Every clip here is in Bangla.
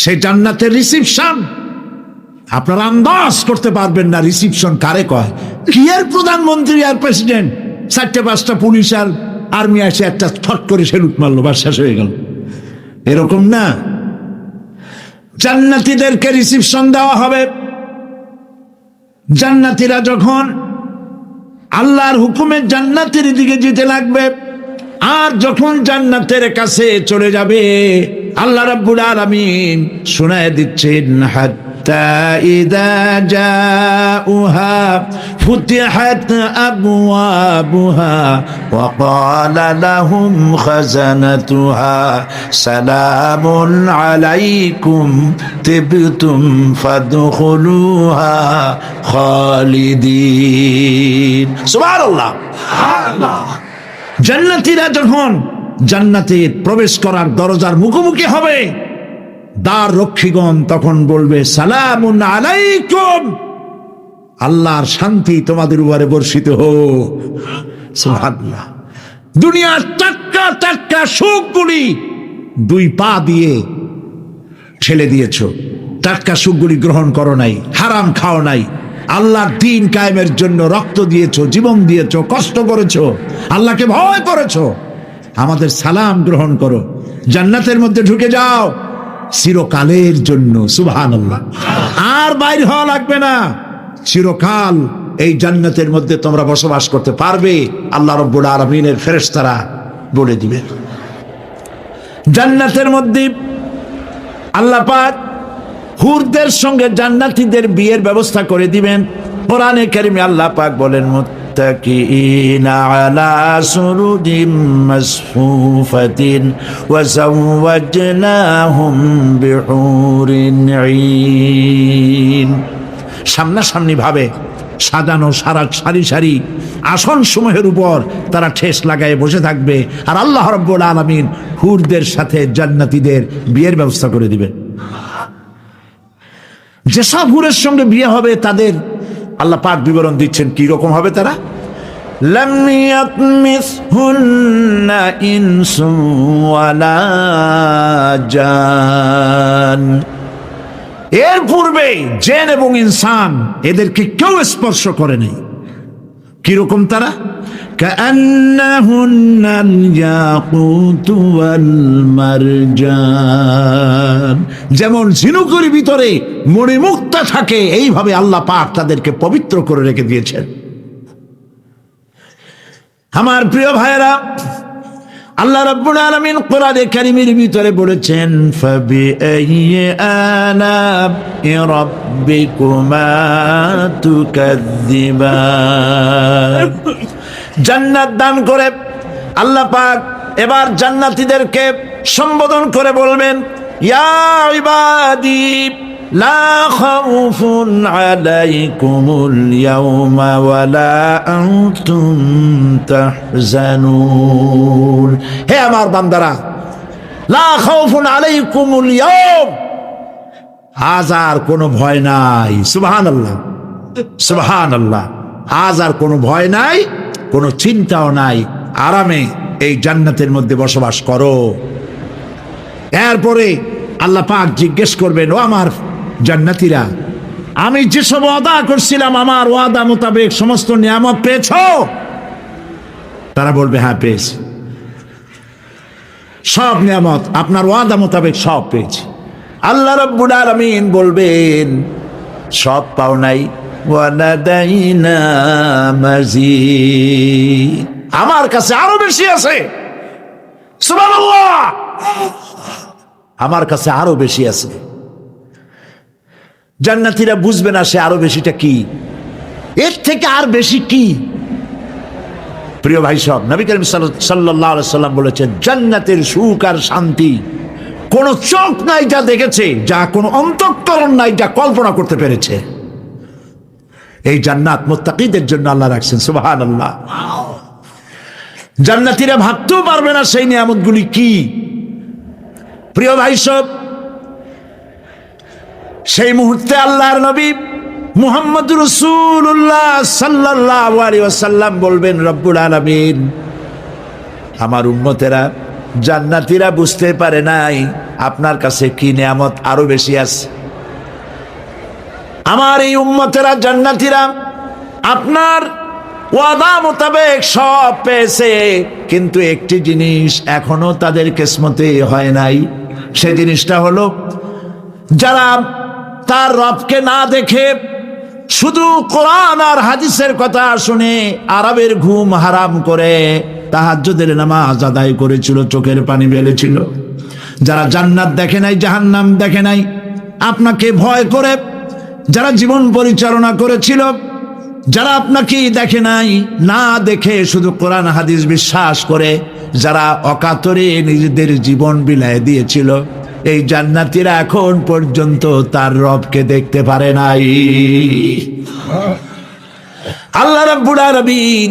সেই জান্নাতের রিসিপশন আপনারা আন্দাজ করতে পারবেন না রিসিপশন কারে কয়। কি এর প্রধানমন্ত্রী আর প্রেসিডেন্ট, 4-5টা পুলিশ আর আর্মি আসে একটা ফট করে সেলুট মারলো, বাস শেষ হয়ে গেল, এরকম না। জান্নাতীদেরকে রিসিপশন দেওয়া হবে। জান্নাতীরা যখন আল্লাহর হুকুমে জান্নাতের দিকে যেতে লাগবে, আর যখন জান্নাতের কাছে চলে যাবে, আল্লাহ রাব্বুল আলামিন শোনায় দিচ্ছেন, হাত্তা ইযা জাউহা ফুতিহাত আবওয়াবুহা ওয়া ক্বালা লাহুম খাজানাতুহা সালামুন আলাইকুম তিবতুম ফাদখুলুহা খালিদিন। সুবহানাল্লাহ, সুবহানাল্লাহ। জান্নাতীরা যখন জান্নাতে প্রবেশ করার দরজার মুখোমুখি হবে, দ্বার রক্ষীগণ তখন বলবে, সালামুন আলাইকুম, আল্লাহর শান্তি তোমাদের উপরে বর্ষিত হোক। সুবহানাল্লাহ। দুনিয়ার টাটকা টাটকা সুখগুলি 2 পা দিয়ে ঠেলে দিয়েছ, টাটকা সুখগুলি গ্রহণ করো নাই, হারাম খাও নাই, আল্লাহর দ্বীন কায়েমের জন্য রক্ত দিয়েছো, জীবন দিয়েছো, কষ্ট করেছো, আল্লাহকে ভয় করেছো। আমাদের সালাম গ্রহণ করো, জান্নাতের মধ্যে ঢুকে যাও চিরকালের জন্য। সুবহানাল্লাহ। আর বাইর হওয়া লাগবে না, চিরকাল এই জান্নাতের মধ্যে তোমরা বসবাস করতে পারবে, আল্লাহ রাব্বুল আলামিনের ফেরেশতারা বলে দিবে। জান্নাতের মধ্যে আল্লাহ পাক হুরদের সঙ্গে জান্নাতীদের বিয়ের ব্যবস্থা করে দিবেন। কোরআনে কারিমে আল্লাহ পাক বলেন, মুত্তাকিইনা আলা সুরুদিম মাসফুফাতিন ওয়া যাওয়াজনাহুম বিহুরিন ঈন। সামনাসামনি ভাবে সাজানো সারি সারি আসন সমূহের উপর তারা ঠেস লাগায় বসে থাকবে, আর আল্লাহ রাব্বুল আলামিন হুরদের সাথে জান্নাতীদের বিয়ের ব্যবস্থা করে দিবেন। যেসব হুরের সঙ্গে বিয়ে হবে তাদের আল্লাহ পাক বিবরণ দিচ্ছেন কি রকম হবে তারা। লাম ইয়াতমিসহুন্না ইনসুন ওয়ালা জান, এর পূর্বে জিন এবং ইনসান এদেরকে কেউ স্পর্শ করে নাই। কিরকম তারা? কাআন্নাহুন্নাল ইয়াকুতু ওয়াল মারজান, যেমন ঝিনুকের ভিতরে মণিমুক্তা থাকে, এইভাবে আল্লাহ পাক তাদেরকে পবিত্র করে রেখে দিয়েছেন। আমার প্রিয় ভাইরা, আল্লাহ রাব্বুল আলামিন কোরআনে কারীমের ভিতরে বলেছেন, ফাবিআইয়ি আলা'i রাব্বিকুমা তুকাযযিবান। জান্নাত দান করে আল্লাহ পাক এবার জান্নাতীদেরকে সম্বোধন করে বলবেন, ইয়া ইবাদি লা খাউফুন আলাইকুমুল ইয়াওমা ওয়ালা আনতুম তাহজানুন। হে আমার বান্দারা, লা খাউফুন আলাইকুমুল ইয়াওম, আজ আর কোনো ভয় নাই। সুবহানাল্লাহ, সুবহানাল্লাহ। আজ আর কোনো ভয় নাই, কোনো চিন্তাও নাই, আরামে এই জান্নাতের মধ্যে বসবাস করো। এরপরে আল্লাহ পাক জিজ্ঞেস করবেন, ও আমার জান্নাতীরা, আমি যেসব ওয়াদা করছিলাম আমার ওয়াদা মোতাবেক সমস্ত নিয়ামত পেয়েছো? তারা বলবে, হ্যাঁ পেয়েছি, সব নিয়ামত আপনার ওয়াদা মোতাবেক সব পেয়েছি। আল্লাহ রাব্বুল আলামিন বলবেন, সব পাও নাই, ওয়ালাদাইনা মাজিদ, আমার কাছে আরো বেশি আছে। সুবহানাল্লাহ, আমার কাছে আরো বেশি আছে। জান্নাতীরা বুঝবে না সে আরো বেশিটা কি, এর থেকে আর বেশি কি। প্রিয় ভাই সব, নবী করিম সাল্লাল্লাহু আলাইহি সাল্লাম বলেছেন, জান্নাতের সুখ আর শান্তি কোন চোখ নাই যা দেখেছে, যা কোন অন্তঃকরণ নাই যা কল্পনা করতে পেরেছে। এই জান্নাত মুত্তাকিদের জন্য আল্লাহ রাখছেন। সুবহানাল্লাহ। জান্নাতীরা ভাবতেও পারবে না সেই নিয়ামতগুলি কি। প্রিয় ভাই সব, সেই মুহূর্তে আল্লাহর নবী মুহাম্মদুর রাসূলুল্লাহ সাল্লাল্লাহু আলাইহি ওয়াসাল্লাম বলবেন, রব্বুল আলামিন আমার উম্মতেরা জান্নাতীরা বুঝতে পারে নাই আপনার কাছে কি নিয়ামত আরো বেশি আছে। আমার এই উম্মতেরা জান্নাতীরা আপনার ওয়াদা মোতাবেক সব পেয়েছে, কিন্তু একটি জিনিস এখনো তাদের কিসমতে হয় নাই। সে জিনিসটা হলো, যারা তার রবকে না দেখে শুধু কোরআন আর হাদিসের কথা শুনে আরবের ঘুম হারাম করে তাহাজ্জুদের নামাজ আদায় করেছিল, চোখের পানি ফেলেছিল, যারা জান্নাত দেখে নাই, জাহান্নাম দেখে নাই, আপনাকে ভয় করে যারা জীবন পরিচালনা করেছিল, যারা আপনাকে দেখে নাই, না দেখে শুধু কোরআন হাদিস বিশ্বাস করে যারা অকাতরে নিজেদের জীবন বিলায় দিয়েছিল, এই জান্নাতীরা এখন পর্যন্ত তার রবকে দেখতে পারে নাই। আল্লাহ রাব্বুল আলামিন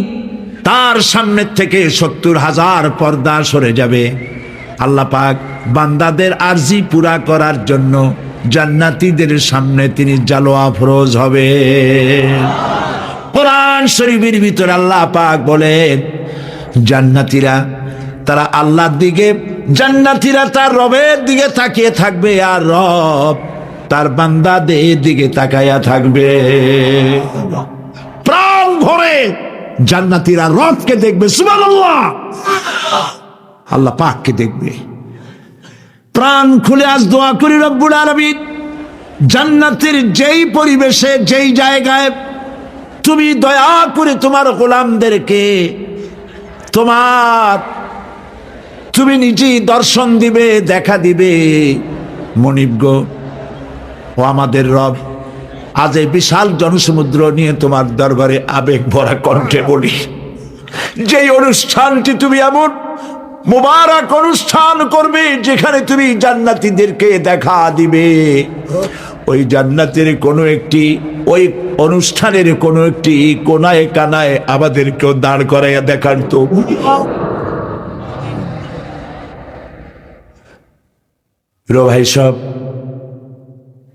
তার সামনে থেকে ৭০,০০০ পর্দা সরে যাবে। আল্লাহ পাক বান্দাদের আরজি পুরা করার জন্য জান্নাতীদের সামনে তিনি জালোয়া ফরোজ হবে। কোরআন শরীফের ভিতরে আল্লাহ পাক বলেন, জান্নাতীরা তারা আল্লাহর দিকে, জান্নাতীরা তার রবের দিকে তাকিয়ে থাকবে, আর রব তার বান্দাদের দিকে তাকায়া থাকবে। প্রাণ ভরে জান্নাতীরা রবকে দেখবে, সুবহানাল্লাহ, আল্লাহ পাককে দেখবে। প্রাণ খুলে আজ দোয়া করি, রব্বুল আলামিন জান্নাতের যেই পরিবেশে, যেই জায়গায় তুমি দয়া করে তোমার গোলামদেরকে তুমি নিজেই দর্শন দিবে, দেখা দিবে। মনিব গো, ও আমাদের রব, আজ এই বিশাল জনসমুদ্র নিয়ে তোমার দরবারে আবেগ ভরা কণ্ঠে বলি, যেই অনুষ্ঠানটি তুমি এমন মুবারক অনুষ্ঠান করবে যেখানে তুমি জান্নাতীদেরকে দেখা দিবে, ওই জান্নাতের কোনো একটি, ওই অনুষ্ঠানের কোনো একটি কোনায় কানায় আমাদেরকেও দাঁড় করাইয়া দেখান তো। ভাই সব,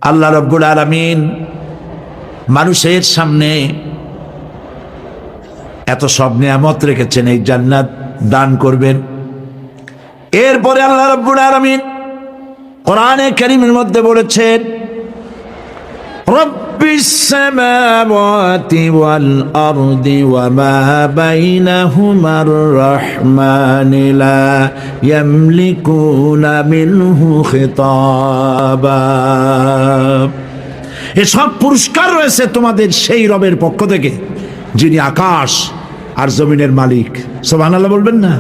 আল্লাহ রাব্বুল আলামিন মানুষের সামনে এত সব নিয়ামত রেখেছেন, এই জান্নাত দান করবেন। এরপরে আল্লাহ রাব্বুল আলামিন কোরআনে কারীমের মধ্যে বলেছেন, রব্বিস সামাওয়াতি ওয়াল আরদি ওয়া মা বাইনাহুমার রাহমানি লা ইয়ামলিকুনা মিনহু খিতাবা। এসব পুরস্কার রয়েছে তোমাদের সেই রবের পক্ষ থেকে যিনি আকাশ আর জমিনের মালিক। সুবহানাল্লাহ বলবেন না?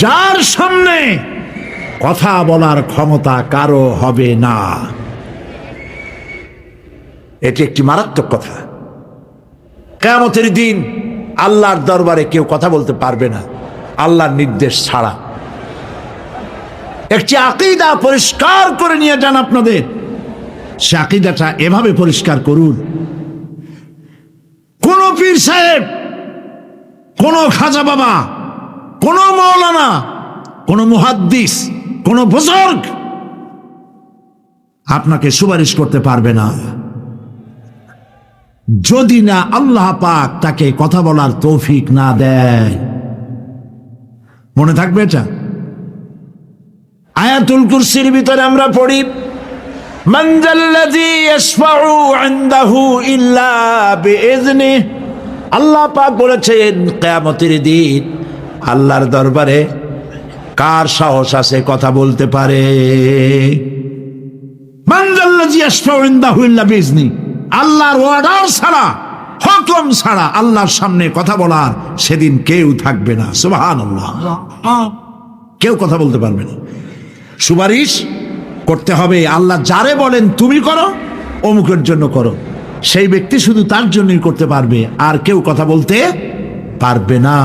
যার সামনে কথা বলার ক্ষমতা কারো হবে না। এটি একটি মারাত্মক কথা। কিয়ামতের দিন আল্লাহর দরবারে কেউ কথা বলতে পারবে না আল্লাহর নির্দেশ ছাড়া। একটি আকীদা পরিষ্কার করে নিয়ে যান আপনাদের, সে আকীদাটা এভাবে পরিষ্কার করুন, কোন পীর সাহেব, কোন খাজা বাবা, কোন মাওলানা, কোন মুহাদ্দিস, কোন বুজুর্গ আপনাকে সুপারিশ করতে পারবে না যদি না আল্লাহ পাক তাকে কথা বলার তৌফিক না দেয়। মনে থাকবে এটা? আয়াতুল কুরসির ভিতরে আমরা পড়ি, মান যাল্লাযী ইয়াশফাউ ইনদাহু ইল্লা বিইজনিহি। আল্লাহ পাক বলেছেন কিয়ামতের দিন আল্লাহর দরবারে কার সাহস আছে কথা বলতে পারে? মান যাল্লাযী ইয়াশফাউ ইনদাহু ইল্লা বিইজনিহি, আল্লাহর অর্ডার ছাড়া, হুকুম ছাড়া আল্লাহর সামনে কথা বলার সেদিন কেউ থাকবে না। সুবহানাল্লাহ, কেউ কথা বলতে পারবে না। সুপারিশ করতে হবে আল্লাহ যারে বলেন তুমি করো, অমুকের জন্য করো, সেই ব্যক্তি শুধু তার জন্যই করতে পারবে, আর কেউ কথা বলতে পারবে না।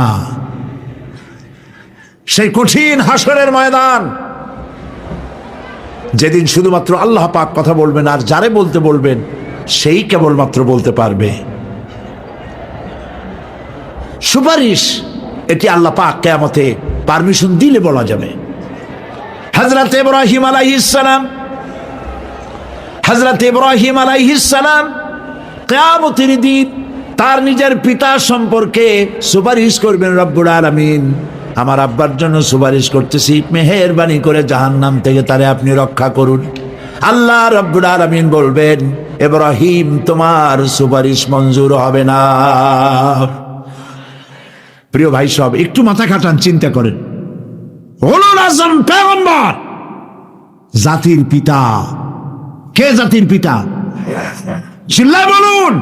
সেই কঠিন হাসরের ময়দান, যেদিন শুধুমাত্র আল্লাহ পাক কথা বলবেন, আর যারে বলতে বলবেন সেই কেবলমাত্র বলতে পারবে। সুপারিশ এটি আল্লাহ পাক কিয়ামতে পারমিশন দিলে বলা যাবে। হযরত ইব্রাহিম আলাইহিস সালাম কিয়ামতের দিন তার নিজের পিতা সম্পর্কে সুপারিশ করবেন রব্বুল আলামিন। আমার আব্বার জন্য সুপারিশ করতেছি, মেহেরবানি করে জাহান্নাম থেকে তারে আপনি রক্ষা করুন। আল্লাহ রাব্বুল আলামিন বলবেন, ইব্রাহিম তোমার সুপারিশ মঞ্জুর হবে না। প্রিয় ভাই সব, একটু মাথা খাটান, চিন্তা করেন। উলুল আযম পয়গম্বর, জাতির পিতা। কে জাতির পিতা? চিল্লায় বলুন,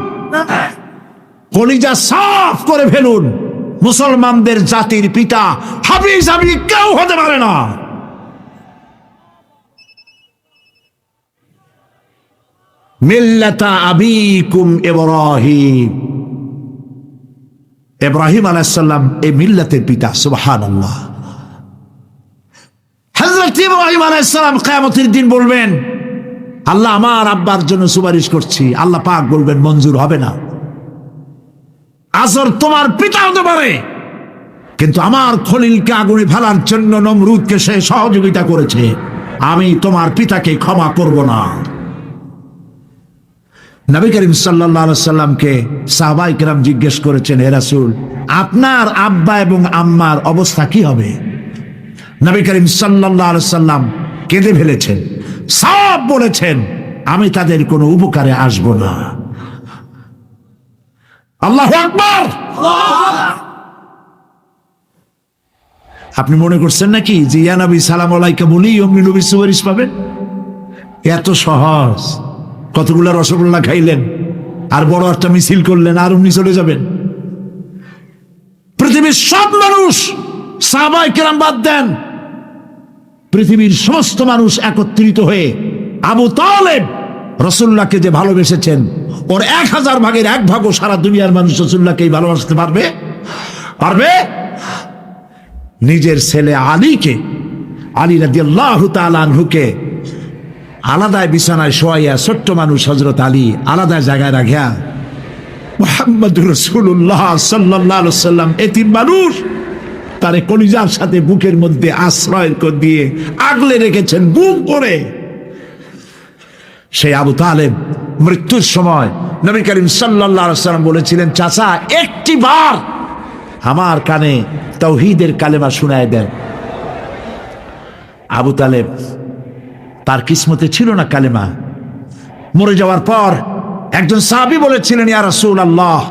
কলিজা সাফ করে ফেলুন। মুসলমানদের জাতির পিতা হাফিজ আমি কেউ হতে পারে না। মিল্লাতা আবিকুম ইব্রাহিম, ইব্রাহিম আলাইহিস সালাম এই মিল্লাতের পিতা। সুবহানাল্লাহ। হযরত ইব্রাহিম আলাইহিস সালাম কিয়ামতের দিন বলবেন, আল্লাহ আমার আব্বার জন্য সুপারিশ করছি। আল্লাহ পাক বলবেন মঞ্জুর হবে না। আজর তোমার পিতা হতে পারে, কিন্তু আমার খলিলকে আগুনে ফেলার জন্য নমরুদকে সে সহযোগিতা করেছে, আমি তোমার পিতাকে ক্ষমা করব না। নবী করিম সাল্লাল্লাহু আলাইহি সাল্লামকে সাহাবায়ে কেরাম জিজ্ঞেস করেছেন, হে রাসূল, আপনার আব্বা এবং আম্মার অবস্থা কি হবে? নবী করিম সাল্লাল্লাহু আলাইহি সাল্লাম কেঁদে ফেলেছেন, সব বলেছেন, আমি তাদের কোনো উপকারে আসব না। আল্লাহু আকবার। আপনি মনে করছেন নাকি যে ইয়া নবী সালাম আলাইকা বলি অমনি নবী সুপারিশ পাবেন? এত সহজ। কতগুলা রসগোল্লা খাইলেন আর বড় একটা মিছিল করলেন আর অমনি চলে যাবেন? পৃথিবীর সব মানুষ, সাহাবায়ে কেরাম বাদ দেন, পৃথিবীর সমস্ত মানুষ একত্রিত হয়ে আবু তালেব রাসূলুল্লাহকে যে ভালোবেসেছেন, ওর 1000 ভাগের 1 ভাগও সারা দুনিয়ার মানুষ রাসূলুল্লাহকেই ভালোবাসতে পারবে? পারবে? নিজের ছেলে আলীকে, আলী রাদিয়াল্লাহু তাআলা আনহুকে আলাদায় বিছানায় শোয়াইয়া, ছোট্ট মানুষ হযরত আলী আলাদা জায়গায় রাখিয়া মুহাম্মদুর রাসূলুল্লাহ সাল্লাল্লাহু আলাইহি ওয়াসাল্লাম এতিম মানুষ, তারে কলিজার সাথে বুকের মধ্যে আশ্রয় দিয়ে আগলে রেখেছেন বুক করে। সেই আবু তালেব মৃত্যুর সময় নবী করিম সাল্লাল্লাহু আলাইহি ওয়াসাল্লাম বলেছিলেন, চাচা একটি বার আমার কানে তাওহীদের কালেমা শুনায় দেন। আবু তালেব, তার কিসমতে ছিল না কালেমা। মরে যাওয়ার পর একজন সাহাবী বলেছিলেন, ইয়া রাসূলুল্লাহ,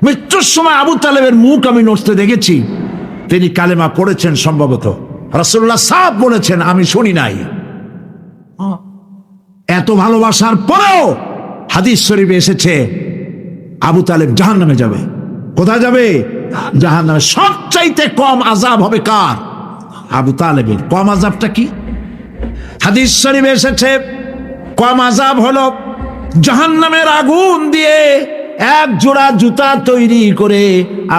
মৃত্যুর সময় আবু তালেবের মুখ আমি নড়তে দেখেছি, তিনি কালেমা পড়েছেন সম্ভবত। রাসূলুল্লাহ সাহেব বলেছেন, আমি শুনি নাই। এত ভালোবাসার পরেও হাদিস শরীফে এসেছে আবু তালেব জাহান্নামে যাবে। কোথায় যাবে? জাহান্নামে। সবচাইতে কম আযাব হবে কার? আবু তালেবের। কম আযাবটা কি? হাদিস শরীফে এসেছে কম আযাব হলো জাহান্নামের আগুন দিয়ে 1 জোড়া জুতা তৈরি করে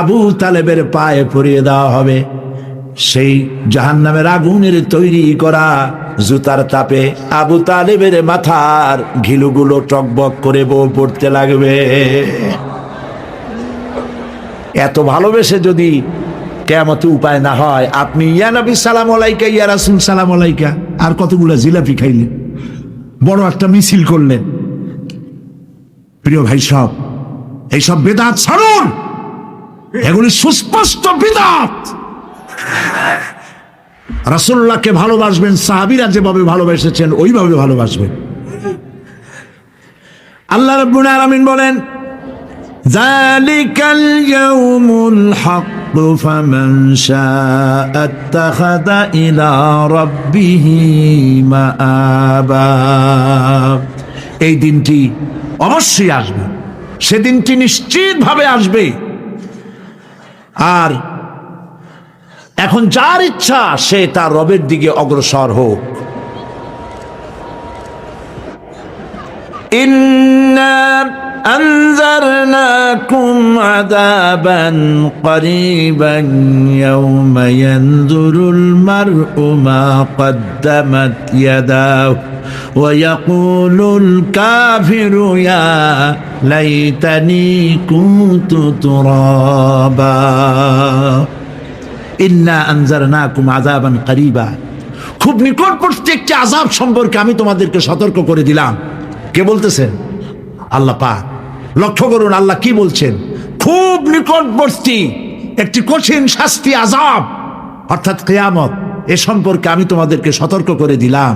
আবু তালেবের পায়ে পরিয়ে দেওয়া হবে। সেই জাহান্নামের আগুনের তৈরি করা জুতার তাপে আবু তালেবের মাথার ঘিলুগুলো টকবক করে বউ পড়তে লাগবে। এত ভালোবেসে যদি কিয়ামতে উপায় না হয়, আপনি ইয়া নবী সালাম আলাইকা, ইয়া রাসূল সালাম আলাইকা, আর কতগুলো জিলাপি খাইলেন, বড় একটা মিছিল করলেন। প্রিয় ভাই সব, এইসব বিদআত ছাড়ুন, এগুলি সুস্পষ্ট বিদআত। রাসূলুল্লাহকে ভালোবাসবেন, সাহাবীরা যেভাবে ভালোবেসেছেন ওইভাবে ভালোবাসবেন। আল্লাহ রাব্বুল আলামিন বলেন, যালিকাল ইয়াউমুল হক ফামান শাআ আত্তাখাযা ইলা রাব্বিহি মাআবা। এই দিনটি অবশ্যই আসবে, সেদিনটি নিশ্চিতভাবে আসবে। আর এখন যার ইচ্ছা সে তার রবের দিকে অগ্রসর হোক। ইন্না আনজারনাকুম আযাবান করিবান ইয়াওমা ইয়ানজুরুল মার'উ মা কদ্দামাত ইয়াদাহু ওয়া ইয়াকুলুল কাফিরু ইয়া লাইতানি কুনতু তুরাবা। ইন্না আনজারনাকুম আযাবান করিবা, খুব নিকটবর্তী একটি আযাব সম্পর্কে আমি তোমাদেরকে সতর্ক করে দিলাম। কে বলতেছেন? আল্লাহ পাক। লক্ষ্য করুন আল্লাহ কি বলছেন, খুব নিকটবর্তী একটি কঠিন শাস্তি, আযাব, অর্থাৎ কিয়ামত। এ সম্পর্কে আমি তোমাদেরকে সতর্ক করে দিলাম।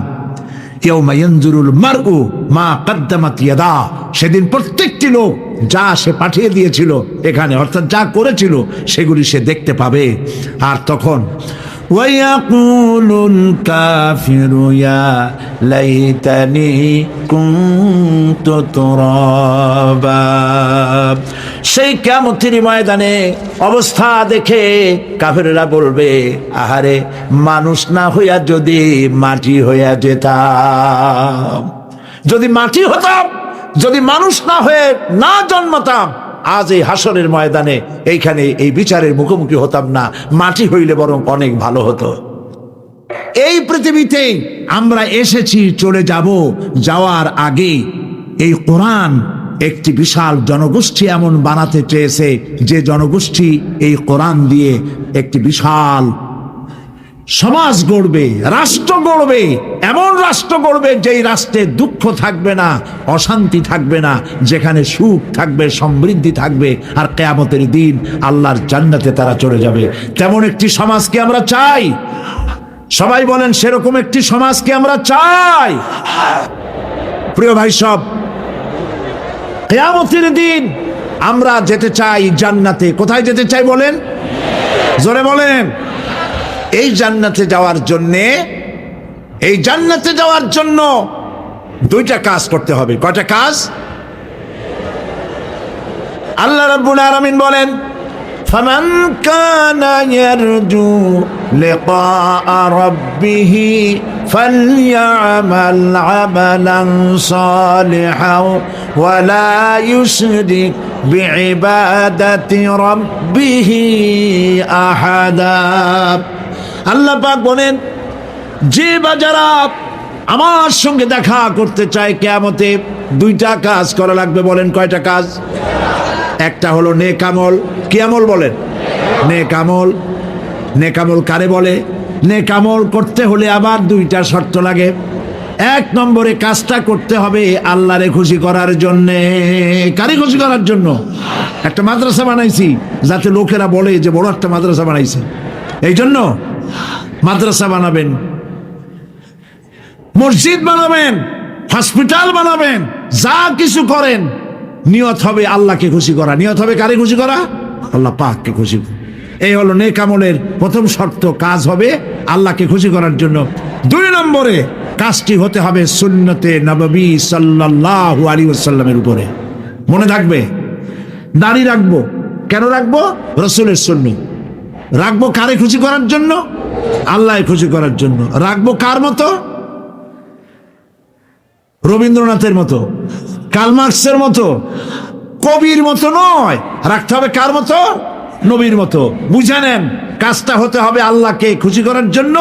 ইয়াউমা ইয়ানজুরুল মারউ মা কদ্দামাত ইয়াদা, সেদিন প্রত্যেকটি লোক যা সে পাঠিয়ে দিয়েছিল এখানে, অর্থাৎ যা করেছিল সেগুলি সে দেখতে পাবে। আর তখন ওয়ায়াকুলুল কাফিরু ইয়া লাইতানি কুনতু তুরাবা, সেই কিয়ামতের ময়দানে অবস্থা দেখে কাফেররা বলবে, আহারে মানুষ না হইয়া যদি মাটি হইয়া যেতাম, যদি মাটি হতাম, যদি মানুষ না হয়ে না জন্মতাম, আজ এই হাসরের ময়দানে এইখানে এই বিচারের মুখোমুখি হতাম না, মাটি হইলে বরং অনেক ভালো হতো। এই পৃথিবীতে আমরা এসেছি, চলে যাব, যাওয়ার আগে এই কোরআন একটি বিশাল জনগোষ্ঠী এমন বানাতে চেয়েছে যে জনগোষ্ঠী এই কোরআন দিয়ে একটি বিশাল সমাজ গড়বে, রাষ্ট্র গড়বে, এমন রাষ্ট্র গড়বে যেই রাষ্ট্রে দুঃখ থাকবে না, অশান্তি থাকবে না, যেখানে সুখ থাকবে, সমৃদ্ধি থাকবে, আর কিয়ামতের দিন আল্লাহর জান্নাতে তারা চলে যাবে। তেমন একটি সমাজকে আমরা চাই। সবাই বলেন, সেরকম একটি সমাজকে আমরা চাই। প্রিয় ভাই সব, কিয়ামতের দিন আমরা যেতে চাই জান্নাতে। কোথায় যেতে চাই বলেন? জোরে বলেন। এই জান্নাতে যাওয়ার জন্যে, এই জান্নাতে যাওয়ার জন্য দুইটা কাজ করতে হবে। কয়টা কাজ? আল্লাহ রাব্বুল আলামিন বলেন, ফামান কানা ইয়ারজু লিকা রাব্বিহি ফালইআমাল আমালান সালিহান ওয়া লা ইউশরিক বিইবাদাতি রাব্বিহি আহাদা। আল্লাহ পাক বলেন, যে বা যারা আমার সঙ্গে দেখা করতে চায় কিয়ামতে, দুইটা কাজ করা লাগবে। বলেন কয়টা কাজ? একটা হলো নেক আমল। কি আমল বলেন? নেক আমল। নেক আমল কারে বলে? নেক আমল করতে হলে আবার দুইটা শর্ত লাগে। এক নম্বরে কাজটা করতে হবে আল্লাহরে খুশি করার জন্যে। কারে খুশি করার জন্য? একটা মাদ্রাসা বানাইছি যাতে লোকেরা বলে যে বড় একটা মাদ্রাসা বানাইছে, এই জন্য মাদ্রাসা বানাবেন, মসজিদ বানাবেন, হসপিটাল বানাবেন, যা কিছু করেন নিয়ত হবে আল্লাহকে খুশি করা। নিয়ত হবে কারে খুশি করা? আল্লাহ পাককে খুশি। এই হলো নেক আমলের প্রথম শর্ত, কাজ হবে আল্লাহকে খুশি করার জন্য। দুই নম্বরে কাজটি হতে হবে সুন্নতে নববী সাল্লাল্লাহু আলাইহি ওয়াসাল্লামের উপরে। মনে থাকবে, দাড়ি রাখবো। কেন রাখবো? রাসূলের সুন্নাহ। রাখবো কারে খুশি করার জন্য? আল্লাহ খুশি করার জন্য। রাখবো কার মতো? রবীন্দ্রনাথের মতো, কার্ল মার্কসের মতো, কবির মতো নয়। রাখতে হবে কার মতো? নবীর মতো। বুঝে নেন, কাজটা হতে হবে আল্লাহকে খুশি করার জন্য।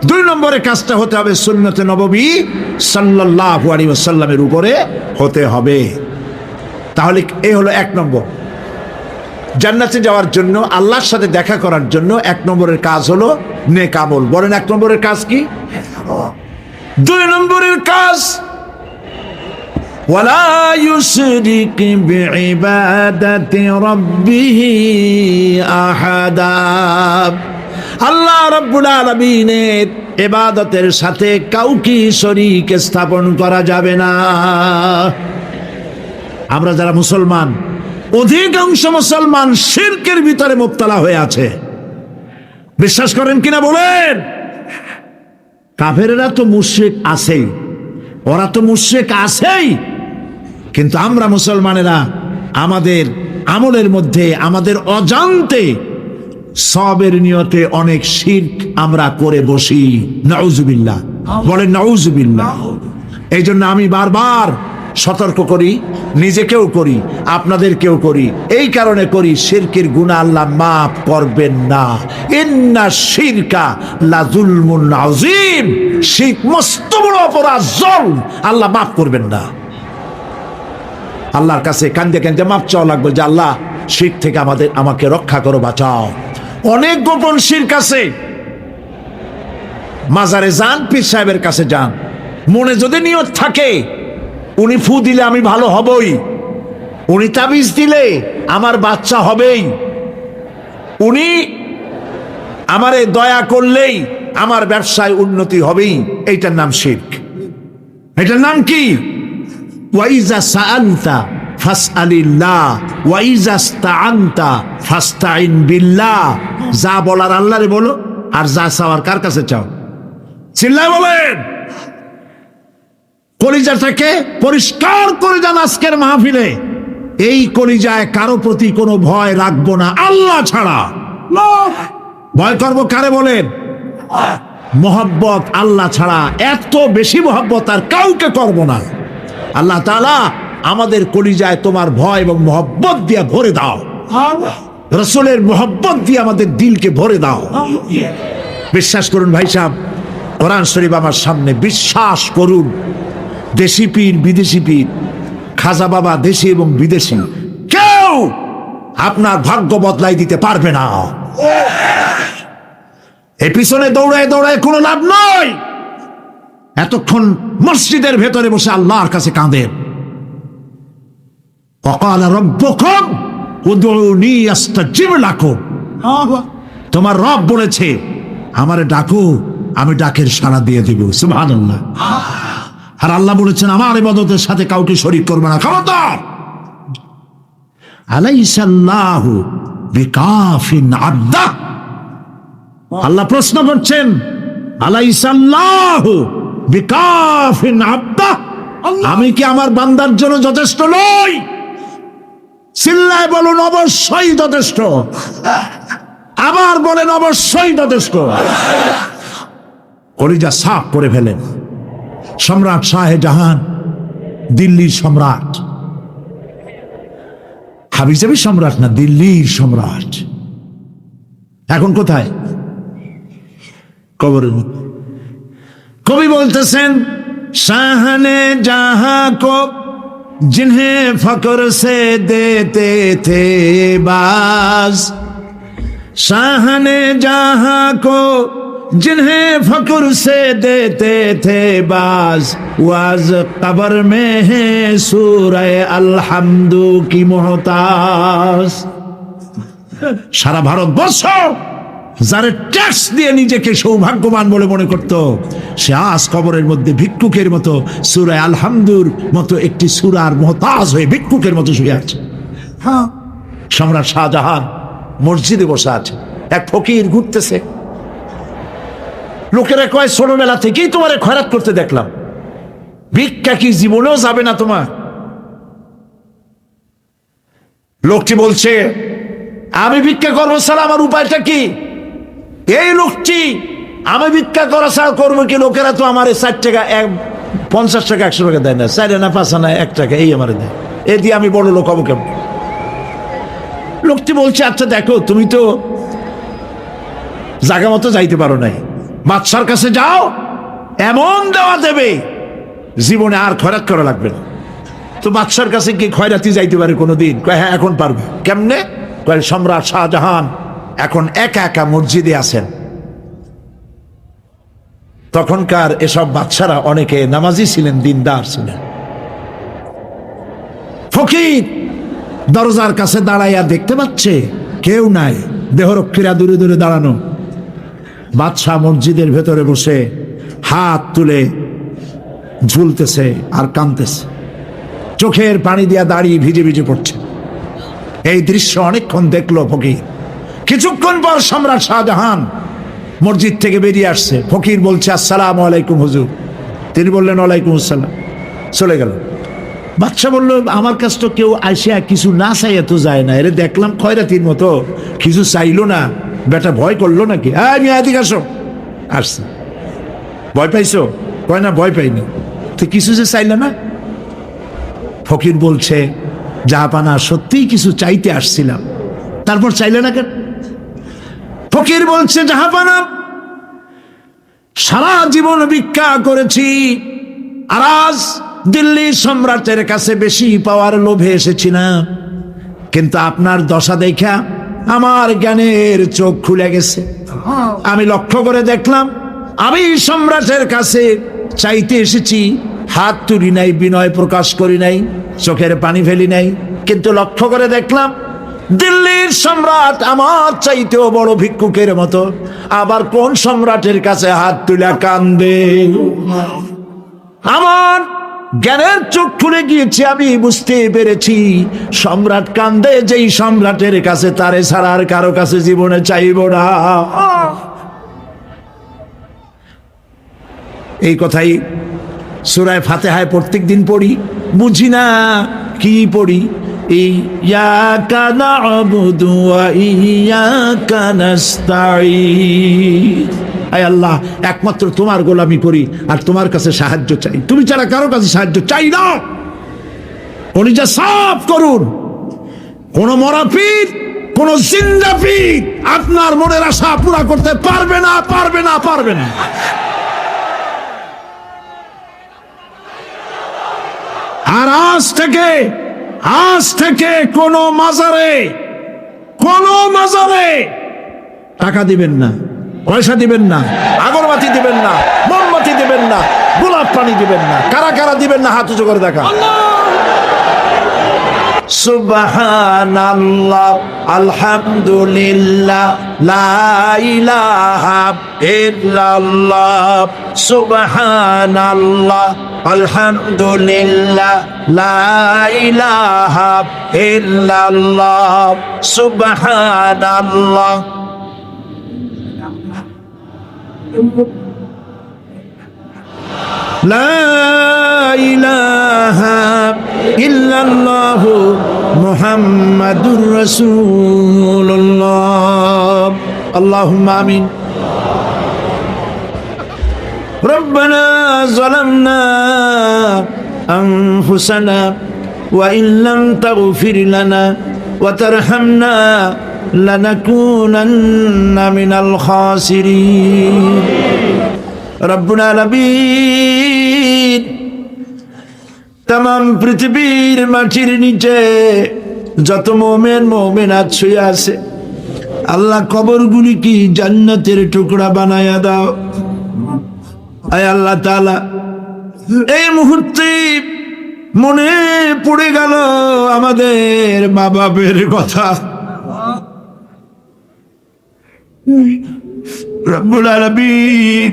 দুই নম্বরে কাজটা হতে হবে সুন্নতে নববী সাল্লাল্লাহু আলাইহি ওয়াসাল্লামের উপরে হতে হবে। তাহলে এই হলো এক নম্বর। জান্নাতে যাওয়ার জন্য, আল্লাহর সাথে দেখা করার জন্য এক নম্বরের কাজ হলো নেক আমল। বলেন এক নম্বরের কাজ কি? দুই নম্বরের কাজ ওয়ালা ইউশরিক বিইবাদাতি রাব্বিহি আহাদা। আল্লাহ রাব্বুল আলামিনের ইবাদতের সাথে কাউকে শরীক স্থাপন করা যাবে না। আমরা যারা মুসলমান, অধিকাংশ মুসলমান শিরকের ভিতরে মুবতালা হয়ে আছে। বিশ্বাস করেন কিনা বলেন? কাফেরেরা তো মুশরিক আছেই, ওরা তো মুশরিক আছেই, কিন্তু আমরা মুসলমানেরা আমাদের আমলের মধ্যে, আমাদের অজান্তে সবের নিয়তে অনেক শিরক আমরা করে বসি। নাউজুবিল্লাহ। বলেন নাউজুবিল্লাহ। এই জন্য আমি বারবার সতর্ক করি, নিজেকেও করি, আপনাদেরকেও করি। এই কারণে করি, শিরকের গুনাহ আল্লাহ মাফ করবেন না। ইন্না শিরকা লাযুলমুন আযীম। শিরক মস্ত বড় অপরাধ, জুলম, আল্লাহ মাফ করবেন না। আল্লাহর কাছে কান্দে কান্দে মাফ চাওয়া লাগবে যে আল্লাহ শিরক থেকে আমাকে রক্ষা করো, বাঁচাও। অনেক গোপন শিরক আছে। মাজারে যান, পীর সাহেবের কাছে যান, মনে যদি নিয়ত থাকে উনি ফু দিলে আমি ভালো হবই, উনি তাবিজ দিলে আমার বাচ্চা হবেই, উনি আমারে দয়া করলেই আমার ব্যবসায় উন্নতি হবেই, এইটার নাম শিরক। এটার নাম কি? ওয়াইজা সাআলতা ফাসআলিল্লাহ ওয়াইজা ইসতাআনতা ফাসতাইন বিল্লাহ। যা বলার আল্লাহরে বলো, আর যা চাওয়ার কার কাছে চাও? চিল্লায় বলেন। কলিজাটাকে পরিষ্কার করে যান আজকের মাহফিলে। এই কলিজায় কারো প্রতি কোনো ভয় রাখবো না আল্লাহ ছাড়া। ভয় করবো কারে বলেন? মোহব্বত আল্লাহ ছাড়া, এত বেশি মোহব্বত আর কাউকে করব না। আল্লাহ তাআলা আমাদের কলিজায় তোমার ভয় এবং মোহব্বত দিয়ে ভরে দাও। রাসূলের মোহব্বত দিয়ে আমাদের দিলকে ভরে দাও। বিশ্বাস করুন ভাই সাহেব, কোরআন শরীফ আমার সামনে, বিশ্বাস করুন। দেশি পীর বিদেশি পীর, খাজা বাবা দেশি এবং বিদেশি, কেউ আপনার ভাগ্য বদলাই দিতে পারবে না। এই পিছনে দৌড়ায় দৌড়ায় কোনো লাভ নয়। এতক্ষণ মসজিদের ভেতরে বসে আল্লাহর কাছে কাঁদেন। ওয়াকালা রাব্বুকুম উদউনি আস্তাজিব লাকুম। তোমার রব বলেছে আমারে ডাকো, আমি ডাকের সাড়া দিয়ে দিব। সুবহানাল্লাহ। আর আল্লাহ বলেছেন আমার ইবাদতের সাথে কাউকে শরীক করবে না। খবরদার। আলাইসাল্লাহু বিকাফিন আবদা। আল্লাহ প্রশ্ন করছেন, আলাইসাল্লাহু বিকাফিন আবদা, আমি কি আমার বান্দার জন্য যথেষ্ট নই? চিল্লায় বলুন অবশ্যই যথেষ্ট। আবার বলেন অবশ্যই যথেষ্ট। কলিজা সাফ করে ফেলেন। সম্রাট শাহজাহান, দিল্লির সম্রাট, হাবিজাবি সম্রাট না, দিল্লির সম্রাট। এখন কোথায়? কবরের মধ্যে। কবি বলতেছেন, শাহনে জাহাं को जिन्हें फक्र से देते थे बाज, शाहने जहां को जिन्हें फक्र से देते थे बाज, वाज कब्र में है सूरह अलहम्दु की मोहताज। সারা ভারতবর্ষ যারা ট্যাক্স দিয়ে নিজেকে সৌভাগ্যবান বলে মনে করত, সে আজ কবরের মধ্যে ভিক্ষুকের মতো সূরা আলহামদুর মতো একটি সূরার মুহতাজ হয়ে ভিক্ষুকের মতো শুয়ে আছে। সম্রাট শাহজাহান মসজিদে বসে আছে, এক ফকির ঘুরতেছে। লোকেরা কয় ছোটবেলা থেকেই তোমারে খয়রাত করতে দেখলাম, ভিক্ষা কি জীবনেও যাবে না তোমার? লোকটি বলছে, আমি ভিক্ষা করবো ছাড়া আমার উপায়টা কি? এই লোকটি আমি ভিক্ষা করা ছাড়া করবো কি? লোকেরা তো আমার 4 টাকা 50 টাকা 100 টাকা দেয় না, 4 আনা 5 আনা 1 টাকা এই আমার দেয়, এ দিয়ে আমি বড় লোক হবো কেমন? লোকটি বলছে, আচ্ছা দেখো তুমি তো জায়গা মতো যাইতে পারো নাই, বাদশার কাছে যাও, এমন দেওয়া দেবে জীবনে আর খয়রাত করা লাগবে না। তো বাদশার কাছে কি খয়রাতি যাইতে পারে কোনোদিন? কয় হ্যাঁ এখন পারবে। কেমনে? কয় সম্রাট শাহজাহান এখন একা একা মসজিদে আছেন। তখনকার এসব বাদশারা অনেকে নামাজি ছিলেন, দিনদার ছিলেন। ফকির দরজার কাছে দাঁড়াইয়া দেখতে পাচ্ছে কেউ নাই, দেহরক্ষীরা দূরে দূরে দাঁড়ানো। বাদশাহ মসজিদের ভেতরে বসে হাত তুলে ঝুলতেছে আর কাঁদতেছে, চোখের পানি দিয়া দাঁড়িয়ে ভিজে ভিজে পড়ছে। এই দৃশ্য অনেকক্ষণ দেখলো ফকির। কিছুক্ষণ পর সম্রাট শাহজাহান মসজিদ থেকে বেরিয়ে আসছে। ফকির বলছে, আসসালামু আলাইকুম হুজুর। তিনি বললেন, ওয়ালাইকুম আসসালাম। চলে গেল। বাদশা বলল, আমার কাছে তো কেউ আসিয়া কিছু না চাইয়া তো যায় না, এরে দেখলাম খয়রাতির মতো কিছু চাইলো না, বেটা ভয় করলো নাকি? আমি এদিক আসো। আসছে। ভয় পাইছো? কয় না ভয় পাইনি। তো কিছু যে চাইলে না? ফকির বলছে, জাহাপানা সত্যিই কিছু চাইতে আসছিলাম। তারপর চাইলে না কেন? ফকির বলছে, জাহাপানা সারা জীবন ভিক্ষা করেছি, আর আজ দিল্লি সম্রাটের কাছে বেশি পাওয়ার লোভে এসেছি না, কিন্তু আপনার দশা দেখা আমার জ্ঞানের চোখ খুলে গেছে। আমি লক্ষ্য করে দেখলাম আমি সম্রাটের কাছে চাইতে এসেছি, হাত তুলি নাই, বিনয় প্রকাশ করি নাই, চোখের পানি ফেলি নাই, কিন্তু লক্ষ্য করে দেখলাম দিল্লির সম্রাট আমার চাইতেও বড় ভিক্ষুকের মতো, আবার কোন সম্রাটের কাছে হাত তুলে কান্দে? আমার জ্ঞানের চোখ খুলে গিয়েছে, আমি বুঝতে পেরেছি সম্রাট কান্দে যেই সম্রাটের কাছে, তারে ছাড়া আর কারো কাছে জীবনে চাইব না। এই কথাই সূরা ফাতিহায় প্রত্যেক দিন পড়ি, বুঝি না কি পড়ি? ইয়াকা না'বুদু ওয়া ইয়াকা নাস্তাঈন। আয় আল্লাহ, একমাত্র তোমার গোলামি করি আর তোমার কাছে সাহায্য চাই, তুমি ছাড়া কারো কাছে সাহায্য চাই না। কলিজা সাফ করুন। কোন মরা পীর, কোন জিন্দা পীর আপনার মনের আশা পুরা করতে পারবে না, পারবে না, পারবে না। আর আজ থেকে কোন মাজারে টাকা দিবেন না, পয়সা দিবেন না, আগরবাতি দিবেন না, মোমবাতি দিবেন না, গোলাপ পানি দিবেন না। কারা কারা দিবেন না হাত উঁচু করে দেখা। সুবহানাল্লাহ, আলহামদুলিল্লাহ, লা ইলাহা ইল্লাল্লাহ। সুবহানাল্লাহ, আলহামদুলিল্লাহ, লা ইলাহা ইল্লাল্লাহ। সুবহানাল্লাহ। লা ইলাহা ইল্লাল্লাহ মুহাম্মাদুর রাসূলুল্লাহ। আল্লাহুম্মা আমিন। রব্বানা যালামনা আনফুসানা ওয়া ইন লাম তাগফির লানা ওয়া তারহামনা লানাকুনান্না মিনাল খাসিরিন। রব্বুল আলামিন, তামাম পৃথিবীর মাটির নিচে যত মুমিন মুমিনাত শুয়ে আছে, আল্লাহ কবরগুলি কি জান্নাতের টুকরা বানায়া দাও। আয় আল্লাহ তাআলা, এই মুহূর্তে মনে পড়ে গেল আমাদের মা বাপের কথা। রব্বুল আলামিন,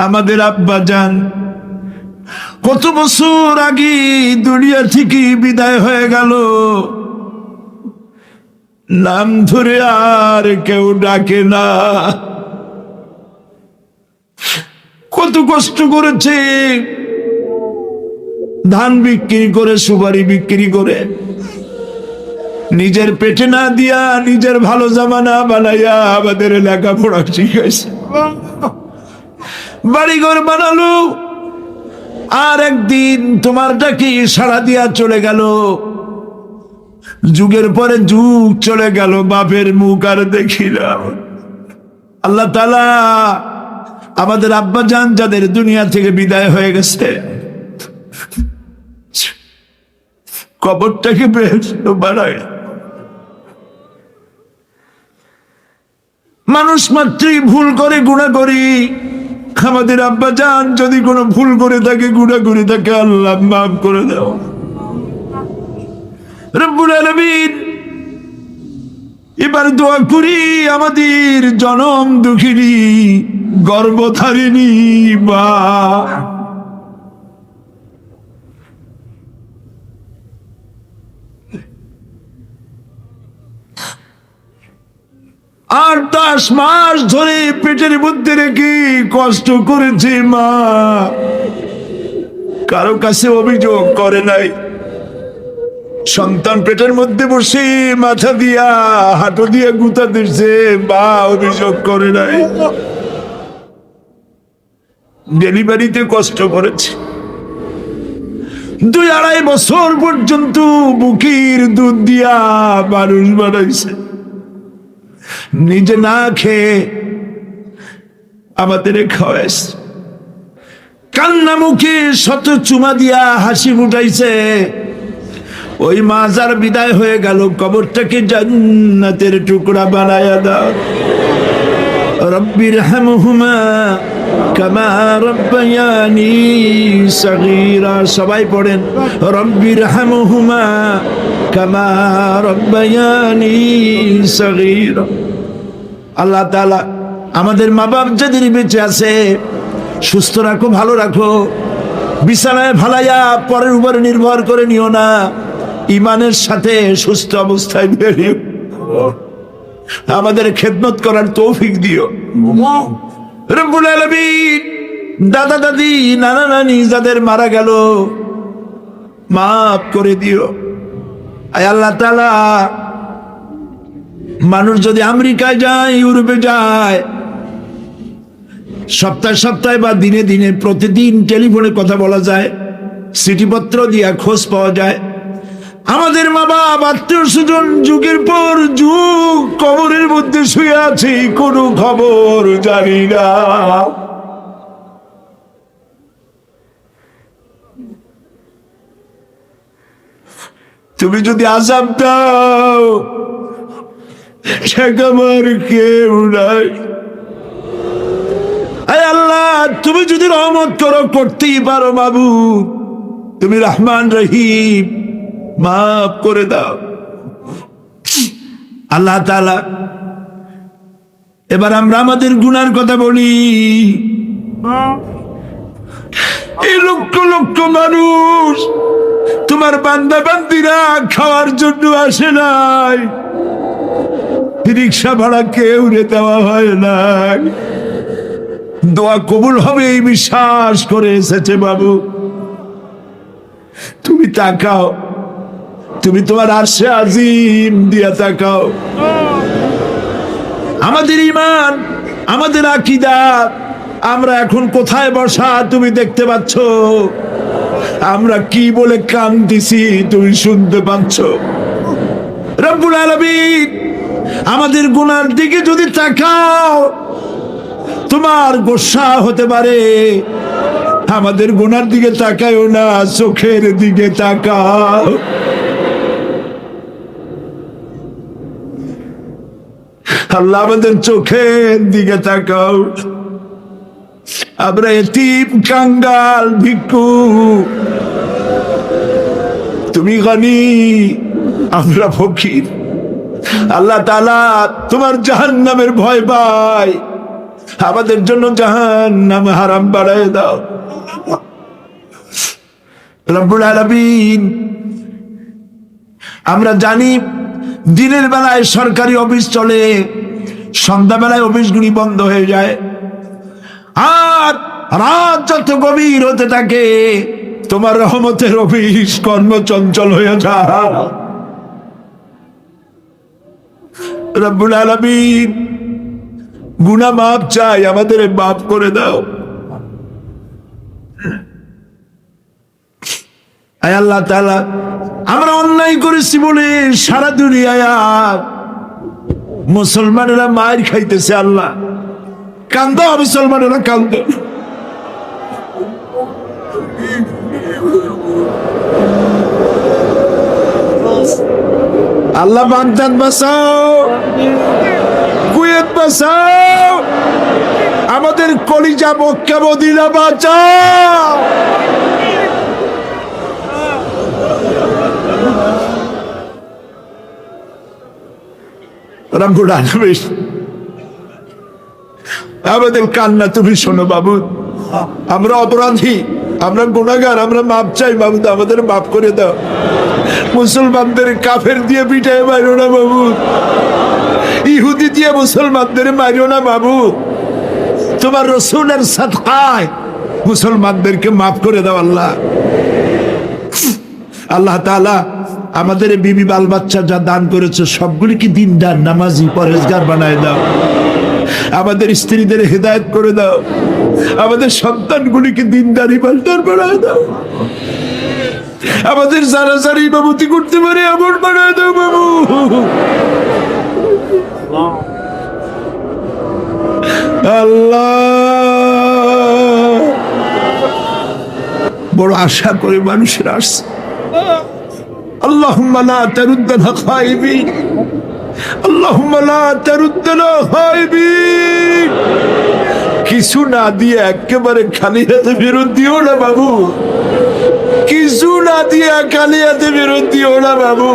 আমাদের আব্বা জান কত বছর আগে দুনিয়া থেকে বিদায় হয়ে গেল, নাম ধরে আর কেউ ডাকে না। কত কষ্ট করেছে, ধান বিক্রি করে, সুপারি বিক্রি করে, নিজের পেটে না দিয়া নিজের ভালো জামা না বানাইয়া আমাদের লেখাপড়া শিখাইছে, বাড়িঘর বানালো। আর একদিন তোমার ডাকি সাড়া দিয়া চলে গেল। যুগের পরে যুগ চলে গেল, বাপের মুখ আর দেখি না। আল্লাহ তাআলা আমাদের আব্বা জান যাদের দুনিয়া থেকে বিদায় হয়ে গেছে, কবরটাকে বেহেশত বানায়। মানুষ মাত্রই ভুল করে, গুনাহ করি। আমাদের আব্বা জান যদি কোনো ভুল করে থাকে, গুনাহ করে থাকে, আল্লাহ মাফ করে দাও। রব্বুল আলামিন, এবার দোয়া করি আমাদের জনম দুঃখিনী গর্ভধারিণী মা, আর 10 মাস ধরে পেটের মধ্যে রেখে কষ্ট করেছে মা, কারো কাছে অভিযোগ করে নাই। সন্তান পেটের মধ্যে বসে মাথা দিয়া হাঁটু দিয়া গুতা দিচ্ছে, মা অভিযোগ করে নাই। ডেলিভারিতে কষ্ট করেছে, 2-2.5 বছর পর্যন্ত বুকের দুধ দিয়া মানুষ বানাইছে। নিজে না খেয়ে আমাদের খাওয়াইছে, কান্না মুখে শত চুমা দিয়া হাসি ফুটাইছে। ওই মা যার বিদায় হয়ে গেল, কবরটাকে জান্নাতের টুকরা বানায়া দাও। রব্বির হামহুমা কামা রাব্বায়ানি সগীরা। সবাই পড়েন রব্বিরহামহুমা কামা রাব্বায়ানি সগীরা। আল্লাহ তাআলা আমাদের মা বাপ যাদের বেঁচে আছে সুস্থ রাখো, ভালো রাখো, বিছানায় ভালাইয়া পরের উপরে নির্ভর করে নিও না, ইমানের সাথে সুস্থ অবস্থায় বেরিয়ে আমাদের খেদমত করার তৌফিক দিও রব্বুল আলামিন। দাদা দাদি নানা নানি যাদের মারা গেল মাফ করে দিও। আয় আল্লাহ তাআলা, মানুষ যদি আমেরিকায় যায়, ইউরোপে যায়, সপ্তাহে সপ্তাহে বা দিনে দিনে প্রতিদিন টেলিফোনে কথা বলা যায়, চিঠিপত্র দিয়া খোঁজ পাওয়া যায়। আমাদের মা বাপ আত্মীয় স্বজন যুগের পর যুগ কবরের মধ্যে শুয়ে আছে, কোনো খবর জানি না। তুমি যদি আযাব দাও, আমার কেউ নাই। আয় আল্লাহ, তুমি যদি রহমত করো, করতেই পারো মাবুদ, তুমি রহমান রহিম, মাফ করে দাও আল্লাহ তাআলা। এবার আমরা আমাদের গুনার কথা বলি। এই লক্ষ লক্ষ মানুষ তোমার বান্দা বান্দিরা খাওয়ার জন্য আসে নাই, রিক্সা ভাড়া কেউ দেওয়া হয় নাই, দোয়া কবুল হবে এই বিশ্বাস করে এসেছে। বাবু তুমি তাকাও, তুমি তোমার আরশে আজিম দিয়া তাকাও। আমাদের ঈমান, আমাদের আকীদা, আমরা এখন কোথায় বসা তুমি দেখতে পাচ্ছ, আমরা কি বলে কাঁদতেছি তুমি শুনতে পাচ্ছ। রব্বুল আলামিন, আমাদের গুনার দিকে যদি তাকাও তোমার গোসা হতে পারে। আমাদের গুনার দিকে তাকায়ও না, চোখের দিকে তাকাও। আল্লাহ, আমাদের চোখের দিকে তাকাও। আমরা এতিম, কাঙ্গাল, ভিক্ষু, তুমি গনি, আমরা ফকির। আল্লাহ তাআলা তোমার জাহান্নামের ভয় পাই, আমাদের জন্য জাহান্নাম হারাম বাড়ায় দাও রব্বুল আলামিন। আমরা জানি দিনের বেলায় সরকারি অফিস চলে, সন্ধ্যাবেলায় অফিসগুলি বন্ধ হয়ে যায়, আর রাত যত গভীর হতে থাকে তোমার রহমতের অফিস কর্মচঞ্চল হয়ে যায়। রব্বুল আলামিন, গুনাহ মাফ চাই, আমাদের মাফ করে দাও। আয় আল্লাহ তাআলা, আমরা অন্যায় করেছি বলে সারা দুনিয়ায় মুসলমানেরা মার খাইতেছে। আল্লাহ, কান্দো মুসলমানেরা, কান্দো। আল্লাহ, বাগদাদ বাঁচাও, কুয়েত বাঁচাও, আমাদের কলিজা মক্কা মদিনা বাঁচাও। রব্বুল আলামিন, আমাদের কান্না তুমি শোনো বাবু। আমরা অপরাধী, আমরা গুনাহগার, আমরা মাপ চাই বাবু, আমাদের মাফ করে দাও। মুসলমানদের কাফের দিয়ে পিটায় মারো না বাবু, ইহুদি দিয়ে মুসলমানদের মারো না বাবু, তোমার রাসূলের সাদকায় মুসলমানদেরকে মাফ করে দাও আল্লাহ। আল্লাহ তাআলা, আমাদের বিবি বাল বাচ্চা যা দান করেছে সবগুলিকে দিনদার, নামাজি, পরহেজগার বানায় দাও। আমাদের স্ত্রীদের হেদায়েত করে দাও, আমাদের সন্তানগুলিকে দিনদার, ইমানদার বানায় দাও। আমাদের যারা যারা ইমামতি করতে পারে এমন বানায় দাও বাবু। আল্লাহ, বড় আশা করে মানুষের আসছে। আল্লাহুম্মা লা তারুদ্দানা খাইবিন, আল্লাহুম্মা লা তারুদ্দানা খাইবিন। কিছু না দিয়ে একেবারে খালি হাতে ফেরত দিও না বাবু, কিছু না দিয়ে খালি হাতে ফেরত দিও না বাবু।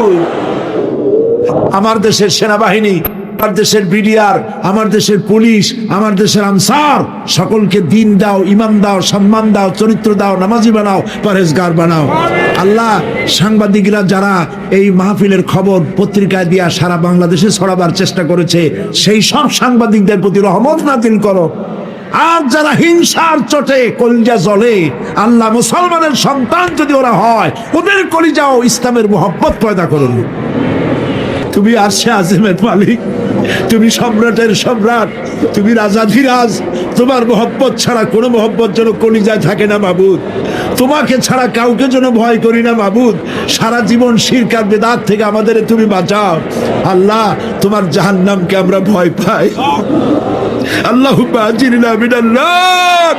আমার দেশের সেনাবাহিনী, আমার দেশের বিডিআর, আমার দেশের পুলিশ, আমার দেশের আনসার, সকলকে দিন দাও, ইমান দাও, সম্মান দাও, চরিত্র দাও, নামাজি বানাও, পরহেজগার বানাও। আল্লাহ, সাংবাদিকরা যারা এই মাহফিলের খবর পত্রিকায় দিয়া সারা বাংলাদেশে ছড়াবার চেষ্টা করেছে, সেই সব সাংবাদিকদের প্রতি রহমত নাযিল করো। আর যারা হিংসার চোটে কলিজা জ্বলে, আল্লাহ, মুসলমানের সন্তান যদি ওরা হয়, ওদের কলিজাও ইসলামের মোহব্বত পয়দা করুন। তুমি আরশে আজিমের মালিক, তুমি সম্রাটের সম্রাট, তুমি রাজাধিরাজ। তোমার মোহব্বত ছাড়া কোনো মোহব্বত যেন কলিজায় থাকে না মাবুদ। তোমাকে ছাড়া কাউকে যেন ভয় করি না মাবুদ। সারা জীবন শিরক আর বিদআত থেকে আমাদের তুমি বাঁচাও। আল্লাহ, তোমার জাহান্নামকে আমরা ভয় পাই। আল্লাহুম্মা আজিরনা মিনান নার,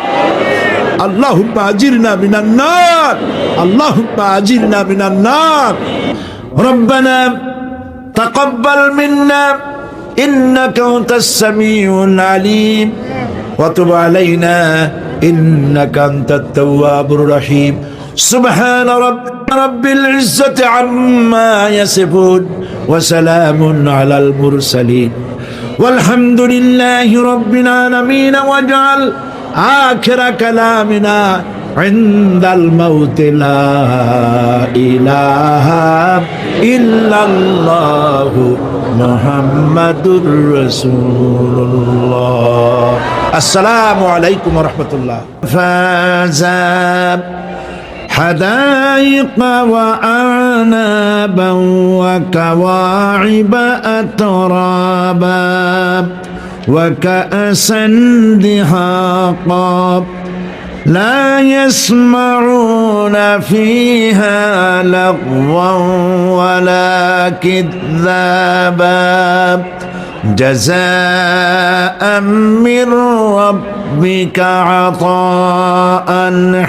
আল্লাহুম্মা আজিরনা মিনান নার, আল্লাহুম্মা আজিরনা মিনান নার। রব্বানা তাকাব্বাল মিন্না إنك أنت السميع العليم وتب علينا إنك أنت التواب الرحيم سبحان رب العزة عما يصفون وسلام على المرسلين والحمد لله رب العالمين واجعل آخر كلامنا عند الموت لا إله إلا الله محمد رسول الله السلام عليكم ورحمة الله فاز حدائق وأعنابا وكواعب أترابا وكأسا دهاقا لا يسمعون فيها لغوا ولا كذابا جزاء من ربك عطاء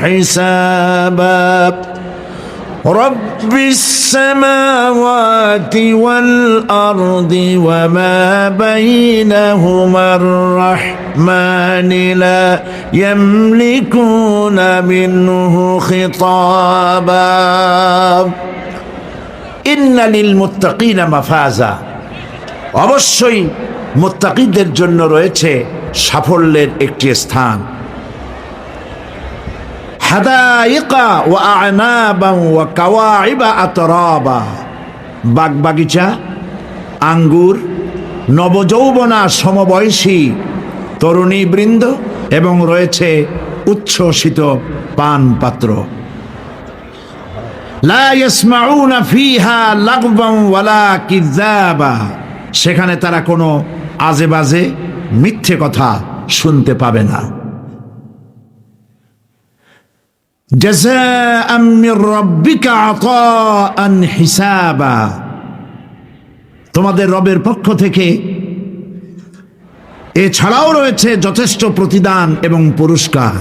حسابا رب السماوات والأرض وما بينهما الرحمن لا يملكون منه خطابا إن للمتقين مفازا অবশ্যই মুত্তাকিদের জন্য রয়েছে সাফল্যের একটি স্থান। হাদাইকা ওয়া আ'নাবা ওয়া কাওয়াইবা আতরাবা, বাগবাগিচা, আঙ্গুর, নবযৌবনা সমবয়সী তরুণী বৃন্দ এবং রয়েছে উচ্ছ্বসিত পান পাত্র। লা ইয়াসমাউনা ফিহা লাগওয়ান ওয়ালা কিযাবা, সেখানে তারা কোনো আজে বাজে মিথ্যে কথা শুনতে পাবে না। জাযাআম মির রাব্বিকা আতাআন হিসাবা, তোমাদের রবের পক্ষ থেকে এছাড়াও রয়েছে যথেষ্ট প্রতিদান এবং পুরস্কার।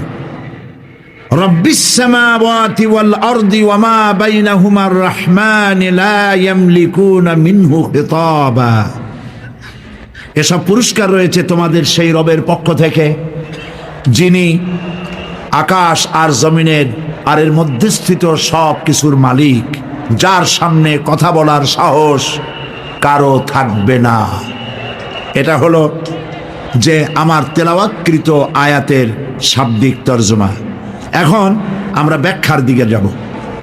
রব্বিস সামাওয়াতি ওয়াল আরদি ওয়া মা বাইনাহুমার রাহমান লা ইয়ামলিকুনা মিনহু খিতাবা, এসব পুরস্কার রয়েছে তোমাদের সেই রবের পক্ষ থেকে যিনি আকাশ আর জমিনের আর এর মধ্যস্থিত সব কিছুর মালিক, যার সামনে কথা বলার সাহস কারো থাকবে না। এটা হলো যে আমার তেলাওয়াতকৃত আয়াতের শাব্দিক তরজমা। এখন আমরা ব্যাখ্যার দিকে যাব।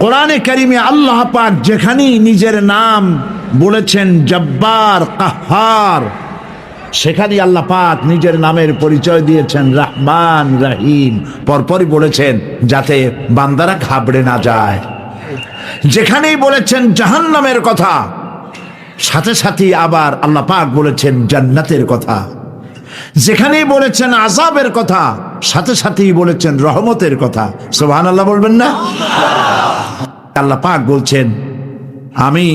কোরআনে কারিমে আল্লাহ পাক যেখানেই নিজের নাম বলেছেন জব্বার, কাহ্হার, সেখানেই আল্লাহ পাক নিজের নামের পরিচয় দিয়েছেন রহমান, রহিম। পরপরই বলেছেন যাতে বান্দারা ঘাবড়ে না যায়। যেখানেই বলেছেন জাহান্নামের কথা, সাথে সাথে আবার আল্লাহ পাক বলেছেন জান্নাতের কথা। যেখানেই বলেছেন আযাবের কথা, সাথে সাথেই বলেছেন রহমতের কথা। সুবহানাল্লাহ বলবেন না? আল্লাহ পাক বলছেন আমি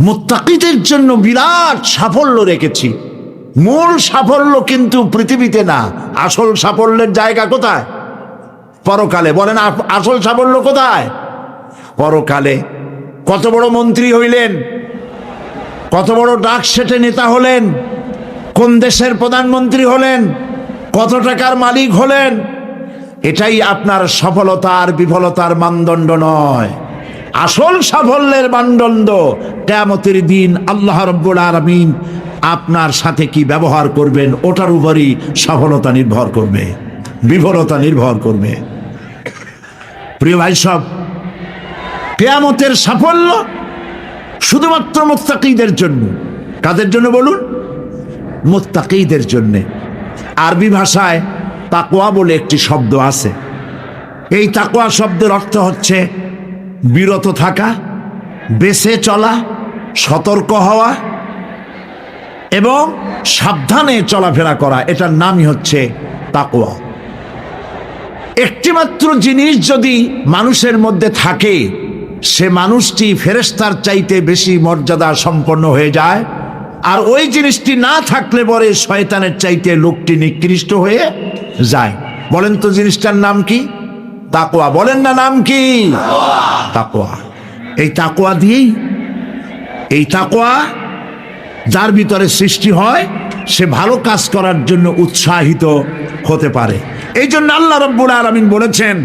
মুত্তাকিদের জন্য বিরাট সাফল্য রেখেছি। মূল সাফল্য কিন্তু পৃথিবীতে না, আসল সাফল্যের জায়গা কোথায়? পরকালে। বলেন আসল সাফল্য কোথায়? পরকালে। কত বড় মন্ত্রী হইলেন, কত বড় ডাক সেটে নেতা হলেন, কোন দেশের প্রধানমন্ত্রী হলেন, কত টাকার মালিক হলেন, এটাই আপনার সফলতার বিফলতার মানদণ্ড নয়। আসল সাফল্যের মানদণ্ড কিয়ামতের দিন আল্লাহ রাব্বুল আলামিন আপনার সাথে কি ব্যবহার করবেন, ওটার উপরই সফলতা নির্ভর করবে, বিফলতা নির্ভর করবে। প্রিয় ভাই সব, কিয়ামতের সাফল্য শুধুমাত্র মুত্তাকিদের জন্য। কাদের জন্য বলুন? মুত্তাকিদের জন্য। আরবি ভাষায় তাকওয়া বলে একটি শব্দ আছে। এই তাকওয়া শব্দের অর্থ হচ্ছে বিরত থাকা, বেঁচে চলা, সতর্ক হওয়া এবং সাবধানে চলাফেরা করা। এটার নামই হচ্ছে তাকওয়া। একটিমাত্র জিনিস যদি মানুষের মধ্যে থাকে, সে মানুষটি ফেরেশতার চাইতে বেশি মর্যাদা সম্পন্ন হয়ে যায়। আর ওই জিনিসটি না থাকলে পরে শয়তানের চাইতে লোকটি নিকৃষ্ট হয়ে যায়। বলেন তো জিনিসটার নাম কি? তাকওয়া। বলেন না নাম কি? তাকওয়া। এই তাকওয়া দিয়েই, এই তাকওয়া যার ভিতরে সৃষ্টি হয়, সে ভালো কাজ করার জন্য উৎসাহিত হতে পারে। এই জন্য আল্লাহ রাব্বুল আলামিন বলেছেন,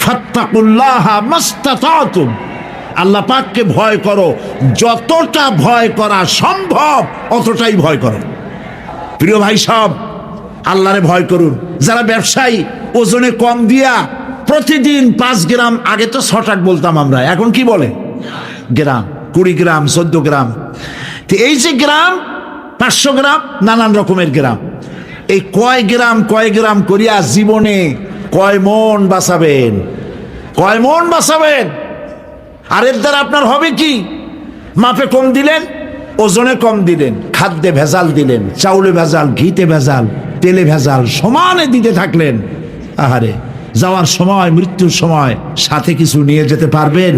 ফাত্তাকুল্লাহা মাস্তাতাতুম। আল্লাহ পাককে ভয় করো, যতটা ভয় করা সম্ভব অতটাই ভয় করো। প্রিয় ভাই সব, আল্লাহরে ভয় করুন। যারা ব্যবসায়ী, ওজনে কম দিয়া প্রতিদিন 5 গ্রাম, আগে তো 6 টাকা বলতাম আমরা, এখন কি বলে? গ্রাম, 20 গ্রাম, 14 গ্রাম। তো এই যে গ্রাম, 500 গ্রাম, নানান রকমের গ্রাম, এই কয় গ্রাম করিয়া জীবনে কয় মন বাঁচাবেন? কয় মন বাঁচাবেন? আর এর দ্বারা আপনার হবে কি? মাপে কম দিলেন, ওজনে কম দিলেন, খাদ্যে ভেজাল দিলেন, চাউলে ভেজাল, ঘিতে ভেজাল, তেলে ভেজাল, সমানে দিতে থাকলেন। আহারে, যাওয়ার সময়, মৃত্যুর সময় সাথে কিছু নিয়ে যেতে পারবেন?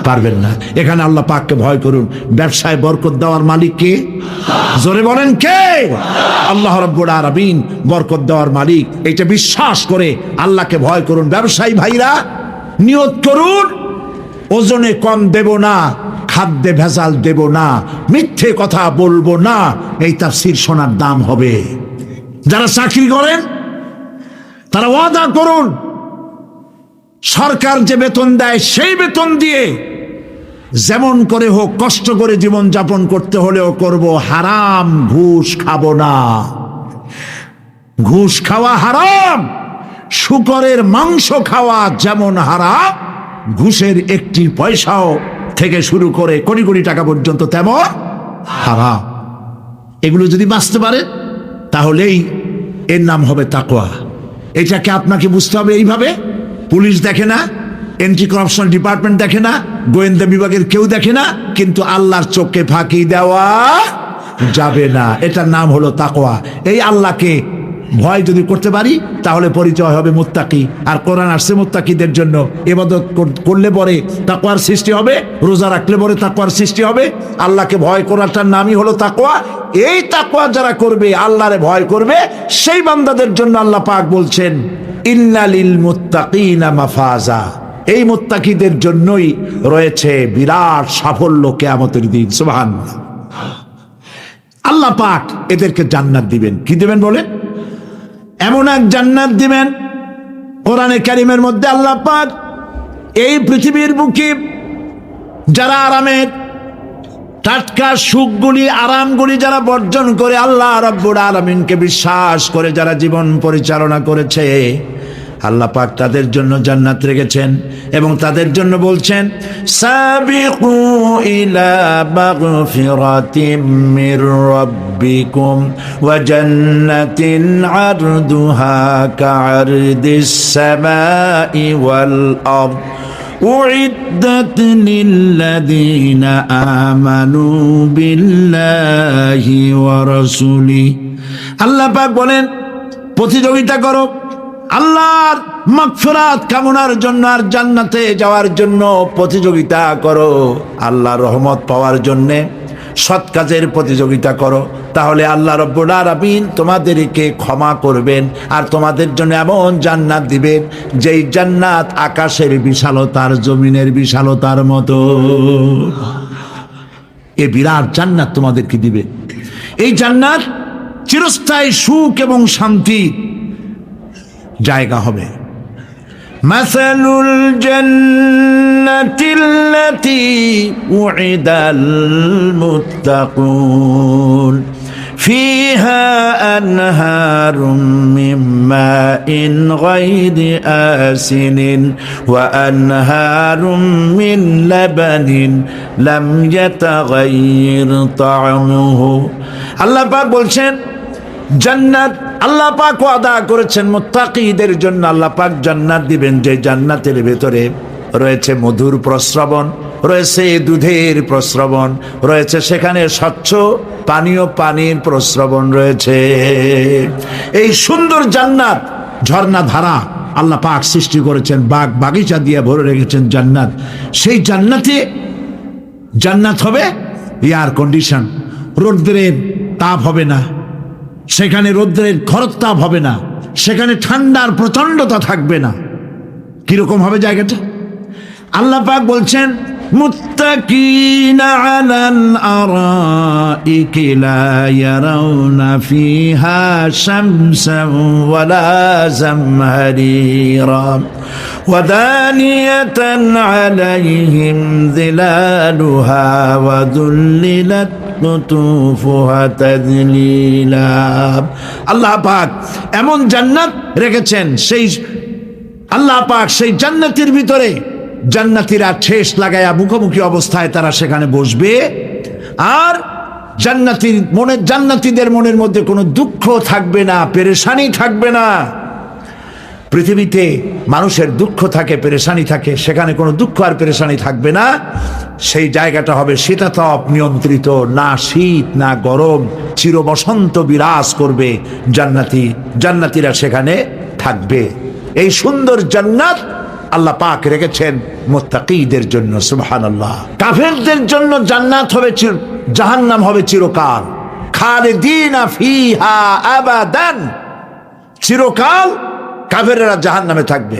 পারবেন না। এখানে আল্লাহ পাককে ভয় করুন। ব্যবসায় বরকত দেওয়ার মালিক কে? জোরে বলেন কে? আল্লাহ রাব্বুল আলামিন বরকত দেওয়ার মালিক। এটা বিশ্বাস করে আল্লাহকে ভয় করুন। ব্যবসায়ী ভাইরা নিয়ত করুন, ওজনে কম দেব না, খাদ্যে ভেজাল দেব না, মিথ্যে কথা বলবো না। এই তাফসীর শোনার দাম হবে। যারা চাকরি করেন তারা ওয়াদা করুন, সরকার যে বেতন দেয় সেই বেতন দিয়ে যেমন করে হোক কষ্ট করে জীবন যাপন করতে হলেও করব, হারাম ঘুষ খাবো না। ঘুষ খাওয়া হারাম। শূকরের মাংস খাওয়া যেমন হারাম, ঘুষের একটি পয়সাও থেকে শুরু করে কোটি কোটি টাকা পর্যন্ত তেমন হারাম। এগুলো যদি বাঁচতে পারে তাহলেই এর নাম হবে তাকওয়া। এটাকে আপনাকে বুঝতে হবে এইভাবে। পুলিশ দেখে না, এন্টি করাপশন ডিপার্টমেন্ট দেখে না, গোয়েন্দা বিভাগের কেউ দেখে না, কিন্তু আল্লাহর চোখে ফাঁকি দেওয়া যাবে না। এটার নাম হলো তাকওয়া। এই আল্লাহকে ভয় যদি করতে পারি তাহলে পরিচয় হবে মুত্তাকি। আর কোরআন আসছে মুত্তাকিদের জন্য। ইবাদত করলে পরে তাকওয়ার সৃষ্টি হবে, রোজা রাখলে পরে তাকওয়ার সৃষ্টি হবে। আল্লাহকে ভয় করাটার নামই হলো তাকওয়া। এই তাকওয়া যারা করবে, আল্লাহরে ভয় করবে, সেই বান্দাদের জন্য আল্লাহ পাক বলছেন, ইন্নালিল মুত্তাকিনা মাফাজা। এই মুত্তাকিদের জন্যই রয়েছে বিরাট সাফল্য কিয়ামতের দিন। সুবহানাল্লাহ। আল্লাহ পাক এদেরকে জান্নাত দিবেন। কি দিবেন বলে? এমন এক জান্নাত দিবেন, কোরআনে কারীমের মধ্যে আল্লাহ পাক এই পৃথিবীর বুকে যারা আরামের টাটকা সুখগুলি, আরামগুলি যারা বর্জন করে আল্লাহ রাব্বুল আলামিনকে বিশ্বাস করে যারা জীবন পরিচালনা করেছে, আল্লাহ পাক তাদের জন্য জান্নাত রেখেছেন। এবং তাদের জন্য বলছেন, সাবিকু ইলা মাগফিরাতিম মির রাব্বিকুম ওয়া জান্নাতিন আরদুহা কাআরদিস সামাই ওয়াল আরদ উইদ্দাত লিল্লাযীনা আমানু বিল্লাহি ওয়া রাসূলিহি। আল্লাহ পাক বলেন, প্রতিযোগিতা করো আল্লাহর মাগফিরাত কামনার জন্য আর জান্নাতে যাওয়ার জন্য প্রতিযোগিতা করো। আল্লাহর রহমত পাওয়ার জন্য সৎ কাজের প্রতিযোগিতা করো, তাহলে আল্লাহ রাব্বুল আলামিন তোমাদেরকে ক্ষমা করবেন আর তোমাদের জন্য এমন জান্নাত দিবেন যেই জান্নাত আকাশের বিশালতার, জমিনের বিশালতার মতো। এ বিরাট জান্নাত তোমাদেরকে দিবে। এই জান্নাত চিরস্থায়ী সুখ এবং শান্তি জায়গা হবে। مثل الجنة التي وعد المتقون فيها أنهار من ماء غير آسن وأنهار من لبن لم يتغير طعمه। আল্লাহ পাক বলছেন জান্নাত আল্লাহ পাক ওয়াদা করেছেন মুত্তাকিদের জন্য। আল্লাহ পাক জান্নাত দিবেন, যে জান্নাতের ভেতরে রয়েছে মধুর প্রস্রবণ, রয়েছে দুধের প্রস্রবণ, রয়েছে সেখানে স্বচ্ছ পানীয় পানির প্রস্রবণ রয়েছে। এই সুন্দর জান্নাত, ঝর্ণা ধারা আল্লাহ পাক সৃষ্টি করেছেন, বাগ বাগিচা দিয়ে ভরে রেখেছেন জান্নাত। সেই জান্নাত হবে এয়ার কন্ডিশন, রৌদ্রের তাপ হবে না সেখানে, রৌদ্রের খরতাপ হবে না সেখানে, ঠান্ডার প্রচন্ডতা থাকবে না। কিরকম হবে জায়গাটা? আল্লাহ পাক বলছেন মুত্তাকিনা আলাল আরাইকি লা ইয়ারাউনা ফিহা শামসান ওয়ালা জামহারিরা ওয়া দানিয়াতান আলাইহিম যিলালুহা ওয়া যুল্লিলাত কুতুফুহা তাযলিলা। আল্লাহ পাক এমন জান্নাত রেখেছেন, সেই আল্লাহ পাক সেই জান্নাতের ভিতরে জান্নাতীরা ঠেস লাগায়া মুখোমুখি অবস্থায় তারা সেখানে বসবে, আর জান্নাতীদের মনের মধ্যে কোনো দুঃখ থাকবে না, পেরেশানি থাকবে না। পৃথিবীতে মানুষের দুঃখ থাকে, পেরেশানি থাকে, সেখানে কোনো দুঃখ আর পেরেশানি থাকবে না। সেই জায়গাটা হবে শীতাতপ নিয়ন্ত্রিত, না শীত না গরম, চির বসন্ত বিরাজ করবে। জান্নাতীরা সেখানে থাকবে। এই সুন্দর জান্নাত আল্লাহ পাক রেখেছেন মুত্তাকিদের জন্য। সুবহানাল্লাহ। কাফেরদের জন্য জান্নাত হবে জাহান্নাম হবে চিরকাল, খালিদিনা ফিহা আবাদান, চিরকাল কাফেররা জাহান্নামে থাকবে।